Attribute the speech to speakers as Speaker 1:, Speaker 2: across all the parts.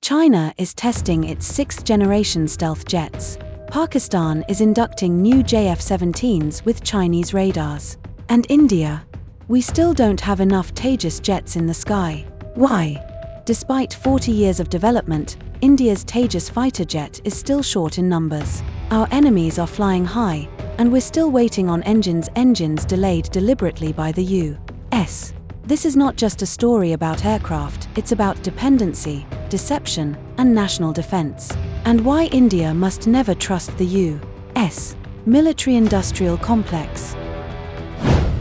Speaker 1: China is testing its sixth-generation stealth jets. Pakistan is inducting new JF-17s with Chinese radars. And India? We still don't have enough Tejas jets in the sky. Why? Despite 40 years of development, India's Tejas fighter jet is still short in numbers. Our enemies are flying high, and we're still waiting on engines delayed deliberately by the U.S. This is not just a story about aircraft, it's about dependency, deception, and national defense. And why India must never trust the U.S. military-industrial complex.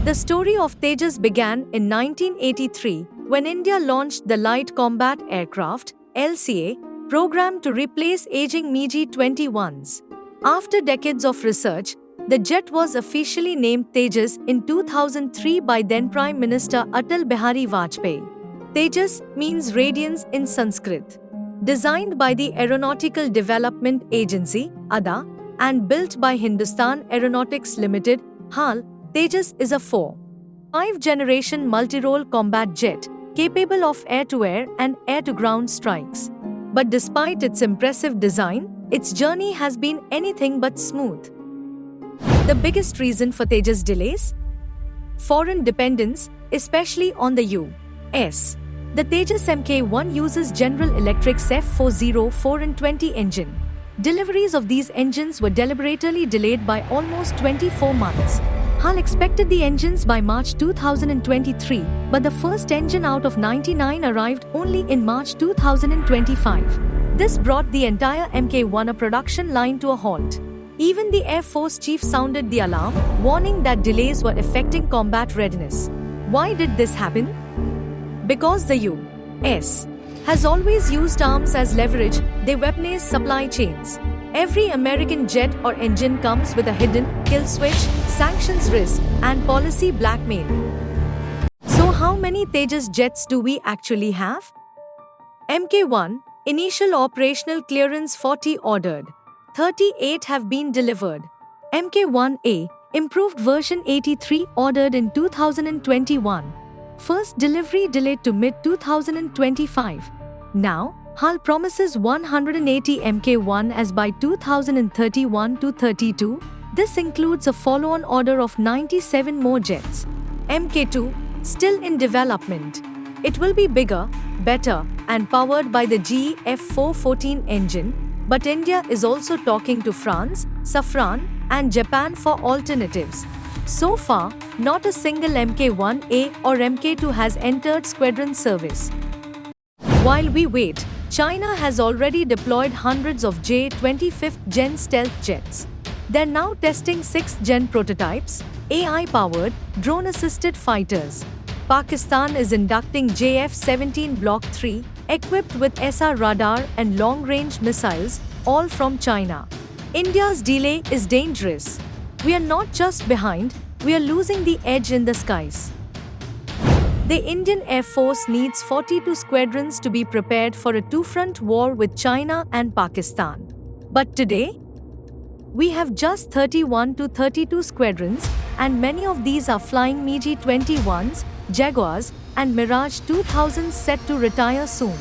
Speaker 2: The story of Tejas began in 1983 when India launched the Light Combat Aircraft (LCA) program to replace aging MiG-21s. After decades of research, the jet was officially named Tejas in 2003 by then Prime Minister Atal Bihari Vajpayee. Tejas means radiance in Sanskrit. Designed by the Aeronautical Development Agency (ADA) and built by Hindustan Aeronautics Limited (HAL), Tejas is a 5th-generation multi-role combat jet capable of air-to-air and air-to-ground strikes. But despite its impressive design, its journey has been anything but smooth. The biggest reason for Tejas delays? Foreign dependence, especially on the U.S. The Tejas Mk1 uses General Electric's F404 and 20 engine. Deliveries of these engines were deliberately delayed by almost 24 months. HAL expected the engines by March 2023, but the first engine out of 99 arrived only in March 2025. This brought the entire Mk1 production line to a halt. Even the Air Force chief sounded the alarm, warning that delays were affecting combat readiness. Why did this happen? Because the U.S. has always used arms as leverage. They weaponize supply chains. Every American jet or engine comes with a hidden kill switch, sanctions risk, and policy blackmail. So how many Tejas jets do we actually have? Mk1, initial operational clearance 40 ordered. 38 have been delivered. Mk1A, improved version 83 ordered in 2021. First delivery delayed to mid-2025. Now, HAL promises 180 Mk1 as by 2031-32. This includes a follow-on order of 97 more jets. Mk2, still in development. It will be bigger, better, and powered by the GE F414 engine, but India is also talking to France, Safran, and Japan for alternatives. So far, not a single Mk1A or Mk2 has entered squadron service. While we wait, China has already deployed hundreds of J-25th Gen stealth jets. They're now testing 6th Gen prototypes, AI-powered, drone-assisted fighters. Pakistan is inducting JF-17 Block 3, equipped with SR radar and long-range missiles, all from China. India's delay is dangerous. We are not just behind, we are losing the edge in the skies. The Indian Air Force needs 42 squadrons to be prepared for a two-front war with China and Pakistan. But today, we have just 31 to 32 squadrons, and many of these are flying MiG-21s, Jaguars, and Mirage 2000s set to retire soon.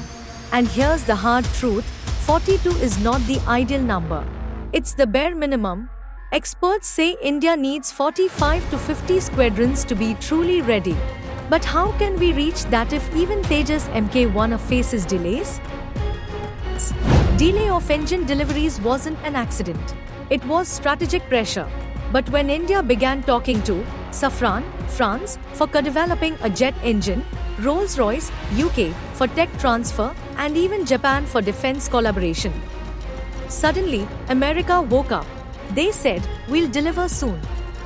Speaker 2: And here's the hard truth, 42 is not the ideal number. It's the bare minimum. Experts say India needs 45 to 50 squadrons to be truly ready. But how can we reach that if even Tejas Mk1 faces delays? Delay of engine deliveries wasn't an accident. It was strategic pressure. But when India began talking to Safran, France, for co-developing a jet engine, Rolls-Royce, UK, for tech transfer, and even Japan for defense collaboration, suddenly, America woke up. They said, "We'll deliver soon."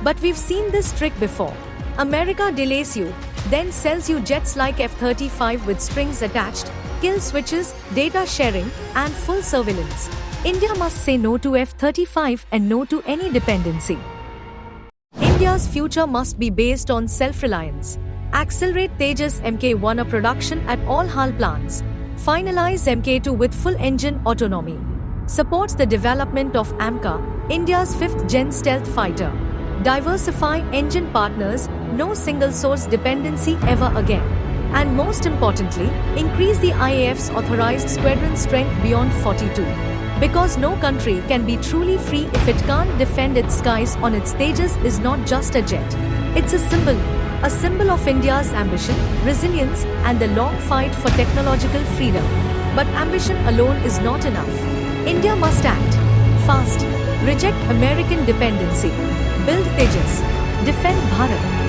Speaker 2: But we've seen this trick before. America delays you, then sells you jets like F-35 with strings attached, kill switches, data sharing, and full surveillance. India must say no to F-35 and no to any dependency. India's future must be based on self-reliance. Accelerate Tejas Mk1 production at all HAL plants. Finalize Mk2 with full engine autonomy. Supports the development of AMCA, India's 5th Gen stealth fighter. Diversify engine partners, no single source dependency ever again. And most importantly, increase the IAF's authorized squadron strength beyond 42. Because no country can be truly free if it can't defend its skies on its Tejas is not just a jet. It's a symbol of India's ambition, resilience, and the long fight for technological freedom. But ambition alone is not enough. India must act fast, reject American dependency, build Tejas, defend Bharat.